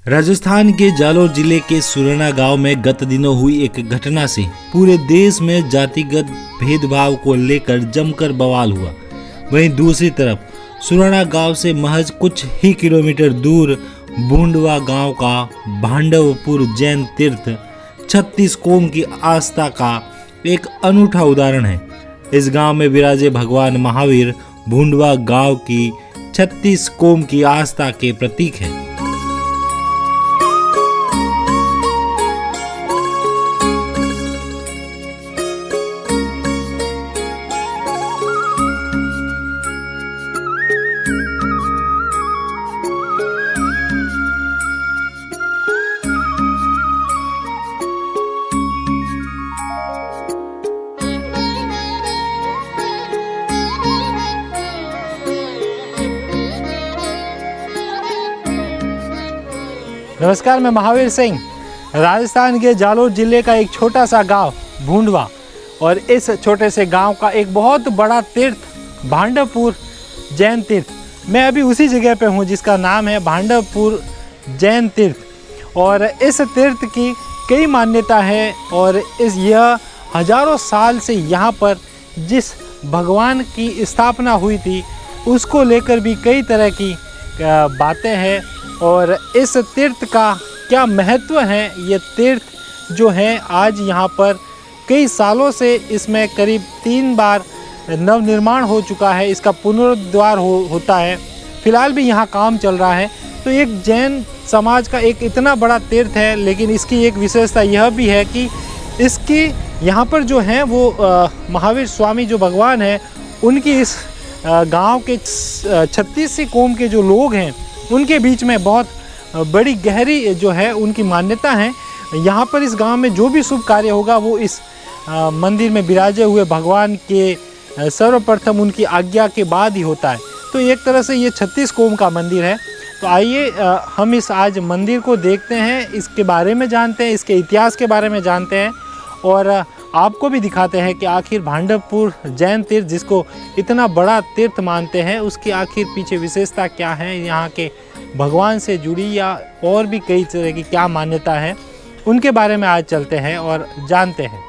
राजस्थान के जालोर जिले के सुरना गांव में गत दिनों हुई एक घटना से पूरे देश में जातिगत भेदभाव को लेकर जमकर बवाल हुआ। वहीं दूसरी तरफ सुरना गांव से महज कुछ ही किलोमीटर दूर भूंडवा गांव का भांडवपुर जैन तीर्थ 36 कोम की आस्था का एक अनूठा उदाहरण है। इस गांव में विराजे भगवान महावीर भूंडवा गांव की 36 कोम की आस्था के प्रतीक है। नमस्कार, मैं महावीर सिंह। राजस्थान के जालोर जिले का एक छोटा सा गांव भूंडवा और इस छोटे से गांव का एक बहुत बड़ा तीर्थ भांडवपुर जैन तीर्थ। मैं अभी उसी जगह पे हूं जिसका नाम है भांडवपुर जैन तीर्थ और इस तीर्थ की कई मान्यता है और यह हजारों साल से यहाँ पर जिस भगवान की स्थापना हुई थी उसको लेकर भी कई तरह की बातें हैं। और इस तीर्थ का क्या महत्व है, ये तीर्थ जो है आज यहाँ पर कई सालों से इसमें करीब 3 बार नवनिर्माण हो चुका है, इसका पुनरुद्धार होता है। फिलहाल भी यहाँ काम चल रहा है। तो एक जैन समाज का एक इतना बड़ा तीर्थ है, लेकिन इसकी एक विशेषता यह भी है कि इसकी यहाँ पर जो है वो महावीर स्वामी जो भगवान है उनकी इस गांव के 36 कोम के जो लोग हैं उनके बीच में बहुत बड़ी गहरी जो है उनकी मान्यता है। यहाँ पर इस गांव में जो भी शुभ कार्य होगा वो इस मंदिर में विराजे हुए भगवान के सर्वप्रथम उनकी आज्ञा के बाद ही होता है। तो एक तरह से ये 36 कोम का मंदिर है। तो आइए हम इस आज मंदिर को देखते हैं, इसके बारे में जानते हैं, इसके इतिहास के बारे में जानते हैं और आपको भी दिखाते हैं कि आखिर भांडवपुर जैन तीर्थ जिसको इतना बड़ा तीर्थ मानते हैं उसकी आखिर पीछे विशेषता क्या है, यहाँ के भगवान से जुड़ी या और भी कई तरह की क्या मान्यता है, उनके बारे में आज चलते हैं और जानते हैं।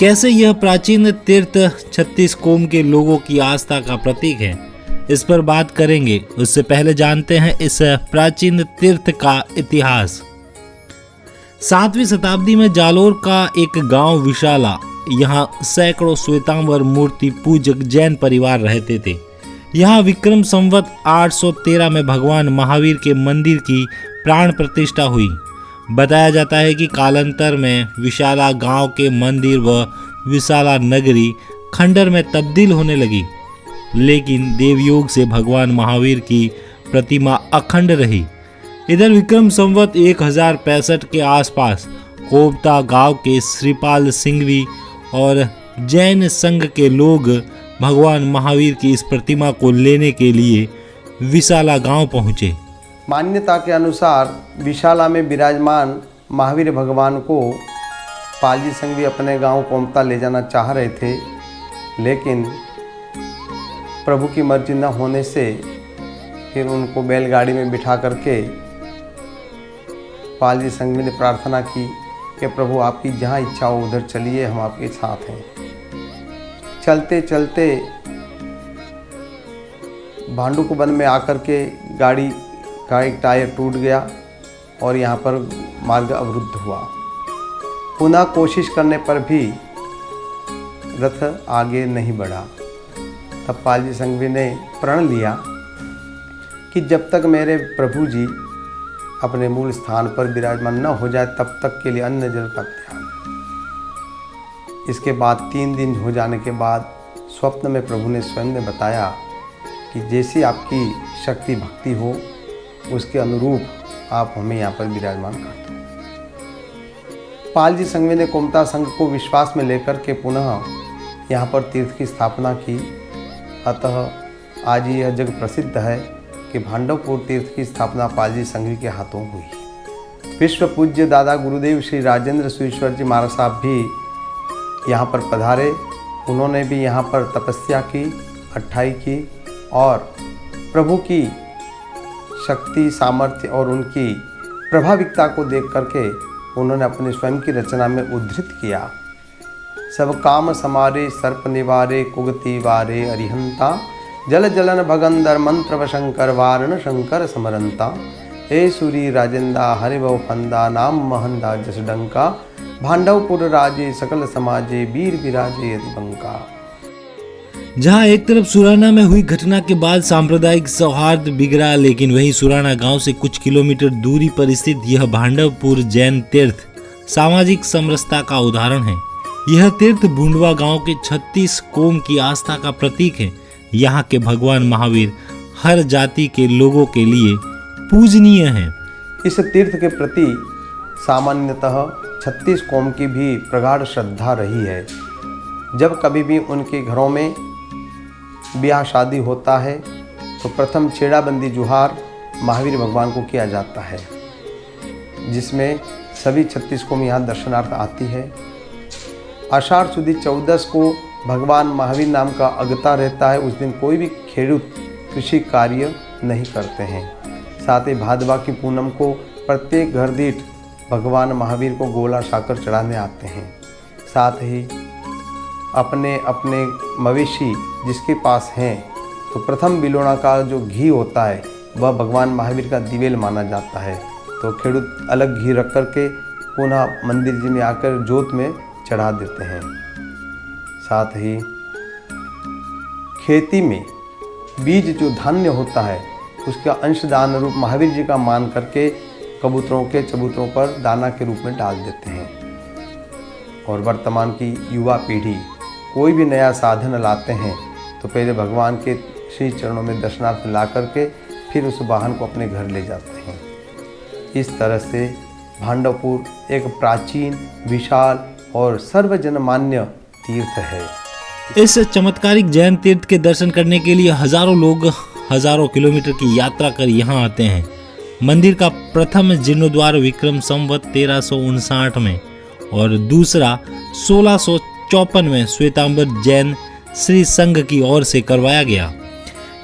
कैसे यह प्राचीन तीर्थ 36 कोम के लोगों की आस्था का प्रतीक है, इस पर बात करेंगे। उससे पहले जानते हैं इस प्राचीन तीर्थ का इतिहास। 7वीं शताब्दी में जालोर का एक गांव विशाला, यहाँ सैकड़ों श्वेतांबर मूर्ति पूजक जैन परिवार रहते थे। यहाँ विक्रम संवत 813 में भगवान महावीर के मंदिर की प्राण प्रतिष्ठा हुई। बताया जाता है कि कालांतर में विशाला गांव के मंदिर व विशाला नगरी खंडर में तब्दील होने लगी, लेकिन देवयोग से भगवान महावीर की प्रतिमा अखंड रही। इधर विक्रम संवत 1065 के आसपास कोबता गांव के श्रीपाल सिंघवी और जैन संघ के लोग भगवान महावीर की इस प्रतिमा को लेने के लिए विशाला गांव पहुंचे। मान्यता के अनुसार विशाला में विराजमान महावीर भगवान को पालजी सिंघवी अपने गांव कोमता ले जाना चाह रहे थे, लेकिन प्रभु की मर्जी न होने से फिर उनको बैलगाड़ी में बिठा करके पालजी सिंघवी ने प्रार्थना की कि प्रभु आपकी जहाँ इच्छा हो उधर चलिए, हम आपके साथ हैं। चलते चलते भांडू वन में आकर के गाड़ी का एक टायर टूट गया और यहाँ पर मार्ग अवरुद्ध हुआ। पुनः कोशिश करने पर भी रथ आगे नहीं बढ़ा। तब पालजी सिंघवी ने प्रण लिया कि जब तक मेरे प्रभु जी अपने मूल स्थान पर विराजमान न हो जाए तब तक के लिए अन्न जल का त्याग। इसके बाद 3 दिन हो जाने के बाद स्वप्न में प्रभु ने स्वयं ने बताया कि जैसी आपकी शक्ति भक्ति हो उसके अनुरूप आप हमें यहाँ पर विराजमान कर दो। पालजी सिंघवी ने कोमता संघ को विश्वास में लेकर के पुनः यहाँ पर तीर्थ की स्थापना की। अतः आज यह जग प्रसिद्ध है कि भांडवपुर तीर्थ की स्थापना पालजी सिंघवी के हाथों हुई। विश्व पूज्य दादा गुरुदेव श्री राजेंद्र सुईश्वर जी महाराज साहब भी यहाँ पर पधारे। उन्होंने भी यहाँ पर तपस्या की, अट्ठाई की और प्रभु की शक्ति, सामर्थ्य और उनकी प्रभाविकता को देख करके उन्होंने अपने स्वयं की रचना में उद्धृत किया। सब काम समारे सर्प निवारे कुगति वारे अरिहंता, जल जलन भगंदर मंत्र वशंकर वारण शंकर समरंता, हे सूरी राजेंदा हरिभव फंदा नाम महंदा जसडंका, भांडवपुर राजे सकल समाजे वीर विराजे अतिबंका। जहां एक तरफ सुराना में हुई घटना के बाद सांप्रदायिक सौहार्द बिगड़ा, लेकिन वहीं सुराना गांव से कुछ किलोमीटर दूरी पर स्थित यह भांडवपुर जैन तीर्थ सामाजिक समरसता का उदाहरण है। यह तीर्थ भूंडवा गांव के 36 कोम की आस्था का प्रतीक है। यहाँ के भगवान महावीर हर जाति के लोगों के लिए पूजनीय हैं। इस तीर्थ के प्रति सामान्यतः 36 कोम की भी प्रगाढ़ श्रद्धा रही है। जब कभी भी उनके घरों में ब्याह शादी होता है तो प्रथम छेड़ाबंदी जुहार महावीर भगवान को किया जाता है, जिसमें सभी 36 कोम यहाँ दर्शनार्थ आती है। आषाढ़ सुदी 14 को भगवान महावीर नाम का अगता रहता है। उस दिन कोई भी खेडूत कृषि कार्य नहीं करते हैं। साथ ही भादवा की पूनम को प्रत्येक घर दीठ भगवान महावीर को गोला साकर चढ़ाने आते हैं। साथ ही अपने अपने मवेशी जिसके पास हैं तो प्रथम बिलोना का जो घी होता है वह भगवान महावीर का दिवेल माना जाता है। तो खेडूत अलग घी रख करके पुनः मंदिर जी में आकर जोत में चढ़ा देते हैं। साथ ही खेती में बीज जो धान्य होता है उसका अंशदान रूप महावीर जी का मान करके कबूतरों के चबूतरों पर दाना के रूप में डाल देते हैं। और वर्तमान की युवा पीढ़ी कोई भी नया साधन लाते हैं तो पहले भगवान के श्री चरणों में दर्शनार्थ ला करके फिर उस वाहन को अपने घर ले जाते हैं। इस तरह से भांडवपुर एक प्राचीन, विशाल और सर्वजनमान्य तीर्थ है। इस चमत्कारिक जैन तीर्थ के दर्शन करने के लिए हजारों लोग हजारों किलोमीटर की यात्रा कर यहाँ आते हैं। मंदिर का प्रथम जीर्णोद्वार विक्रम संवत 1359 में और दूसरा 1654 में श्वेतांबर जैन श्री संघ की ओर से करवाया गया।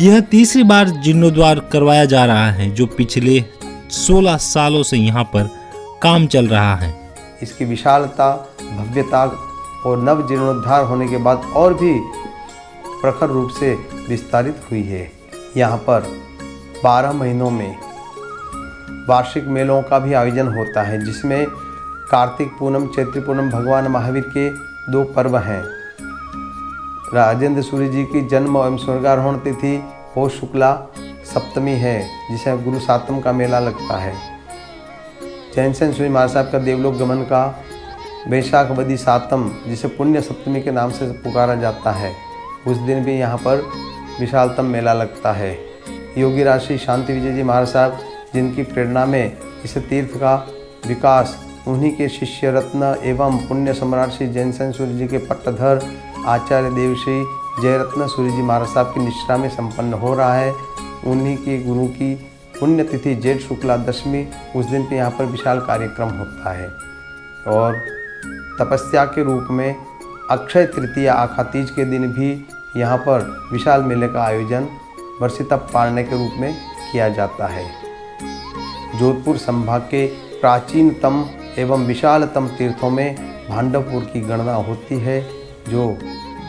यह तीसरी बार जीर्णोद्वार करवाया जा रहा है, जो पिछले 16 सालों से यहाँ पर काम चल रहा है। इसकी विशालता, भव्यता और नव जीर्णोद्धार होने के बाद और भी प्रखर रूप से विस्तारित हुई है। यहाँ पर 12 महीनों में वार्षिक मेलों का भी आयोजन होता है, जिसमें कार्तिक पूनम, चैत्री पूनम भगवान महावीर के 2 पर्व हैं। राजेंद्र सूर्य जी की जन्म एवं स्वर्गारोहण तिथि पौष शुक्ला सप्तमी है, जिसे गुरु सातम का मेला लगता है। जैनसेन सूर्य महाराज साहब का देवलोक गमन का वैशाख बदी सातम, जिसे पुण्य सप्तमी के नाम से पुकारा जाता है, उस दिन भी यहाँ पर विशालतम मेला लगता है। योगी राशि शांति विजय जी महाराज साहब, जिनकी प्रेरणा में इस तीर्थ का विकास उन्हीं के शिष्य रत्न एवं पुण्य सम्राट श्री जैनसेन सूर्य जी के पट्टधर आचार्य देव श्री जयरत्न सूर्य जी महाराज साहब की निष्ठा में संपन्न हो रहा है। उन्हीं के गुरु की पुण्यतिथि जेठ शुक्ला दशमी, उस दिन पे यहाँ पर विशाल कार्यक्रम होता है। और तपस्या के रूप में अक्षय तृतीया आखा तीज के दिन भी यहाँ पर विशाल मेले का आयोजन वर्षितप पालने के रूप में किया जाता है। जोधपुर संभाग के प्राचीनतम एवं विशालतम तीर्थों में भांडवपुर की गणना होती है, जो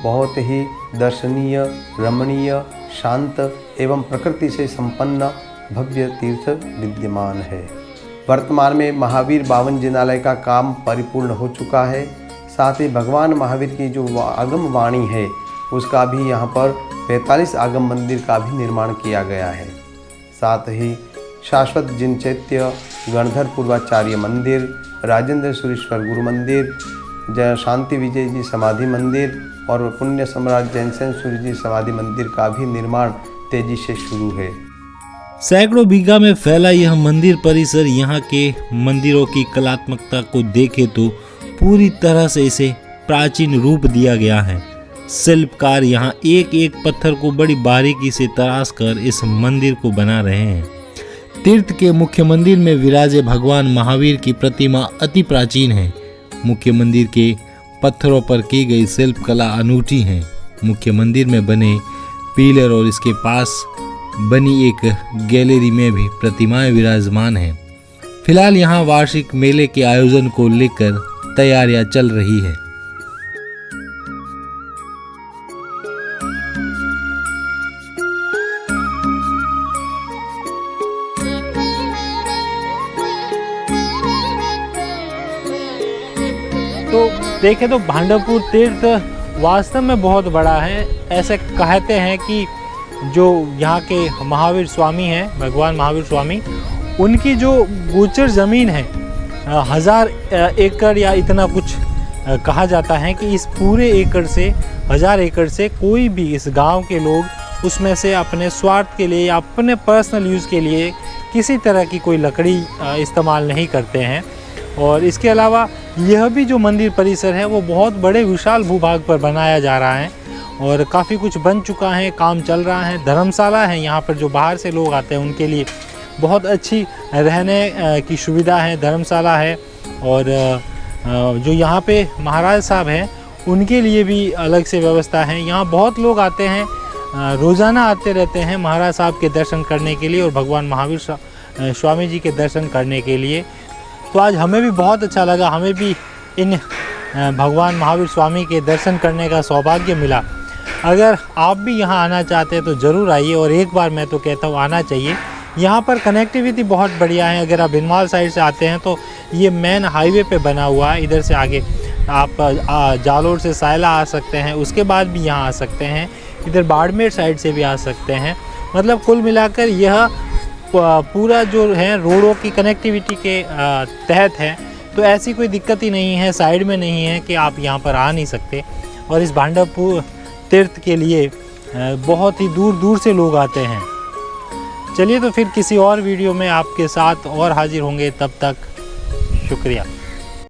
बहुत ही दर्शनीय, रमणीय, शांत एवं प्रकृति से संपन्न भव्य तीर्थ विद्यमान है। वर्तमान में महावीर 52 जिनालय का काम परिपूर्ण हो चुका है। साथ ही भगवान महावीर की जो आगम वाणी है उसका भी यहाँ पर 45 आगम मंदिर का भी निर्माण किया गया है। साथ ही शाश्वत जिन चैत्य, गणधर पूर्वाचार्य मंदिर, राजेंद्र सुरेश्वर गुरु मंदिर, जय शांति विजय जी समाधि मंदिर और पुण्य सम्राट जैनसेन सूर्य जी समाधि मंदिर का भी निर्माण तेजी से शुरू है। सैकड़ों बीघा में फैला यह मंदिर परिसर यहाँ के मंदिरों की कलात्मकता को देखे तो पूरी तरह से इसे प्राचीन रूप दिया गया है। शिल्पकार यहाँ एक एक पत्थर को बड़ी बारीकी से तराश कर इस मंदिर को बना रहे हैं। तीर्थ के मुख्य मंदिर में विराजे भगवान महावीर की प्रतिमा अति प्राचीन है। मुख्य मंदिर के पत्थरों पर की गई शिल्प कला अनूठी है। मुख्य मंदिर में बने पिलर और इसके पास बनी एक गैलरी में भी प्रतिमाएं विराजमान हैं। फिलहाल यहाँ वार्षिक मेले के आयोजन को लेकर तैयारियां चल रही है। तो देखें तो भांडापुर तीर्थ वास्तव में बहुत बड़ा है। ऐसे कहते हैं कि जो यहाँ के महावीर स्वामी हैं, भगवान महावीर स्वामी, उनकी जो गोचर ज़मीन है 1000 एकड़ या इतना कुछ कहा जाता है कि इस पूरे एकड़ से 1000 एकड़ से कोई भी इस गांव के लोग उसमें से अपने स्वार्थ के लिए या अपने पर्सनल यूज़ के लिए किसी तरह की कोई लकड़ी इस्तेमाल नहीं करते हैं। और इसके अलावा यह भी जो मंदिर परिसर है वो बहुत बड़े विशाल भूभाग पर बनाया जा रहा है और काफ़ी कुछ बन चुका है, काम चल रहा है। धर्मशाला है यहाँ पर, जो बाहर से लोग आते हैं उनके लिए बहुत अच्छी रहने की सुविधा है, धर्मशाला है। और जो यहाँ पे महाराज साहब हैं उनके लिए भी अलग से व्यवस्था है। यहाँ बहुत लोग आते हैं, रोज़ाना आते रहते हैं महाराज साहब के दर्शन करने के लिए और भगवान महावीर स्वामी जी के दर्शन करने के लिए। तो आज हमें भी बहुत अच्छा लगा, हमें भी इन भगवान महावीर स्वामी के दर्शन करने का सौभाग्य मिला। अगर आप भी यहाँ आना चाहते हैं तो ज़रूर आइए, और एक बार मैं तो कहता हूँ आना चाहिए। यहाँ पर कनेक्टिविटी बहुत बढ़िया है। अगर आप बिनवाल साइड से आते हैं तो ये मेन हाईवे पे बना हुआ है। इधर से आगे आप जालोर से सायला आ सकते हैं, उसके बाद भी यहाँ आ सकते हैं। इधर बाड़मेर साइड से भी आ सकते हैं। मतलब कुल मिलाकर यह पूरा जो है रोडों की कनेक्टिविटी के तहत है। तो ऐसी कोई दिक्कत ही नहीं है, साइड में नहीं है कि आप यहाँ पर आ नहीं सकते। और इस भांडापुर तीर्थ के लिए बहुत ही दूर दूर से लोग आते हैं। चलिए तो फिर किसी और वीडियो में आपके साथ और हाजिर होंगे, तब तक शुक्रिया।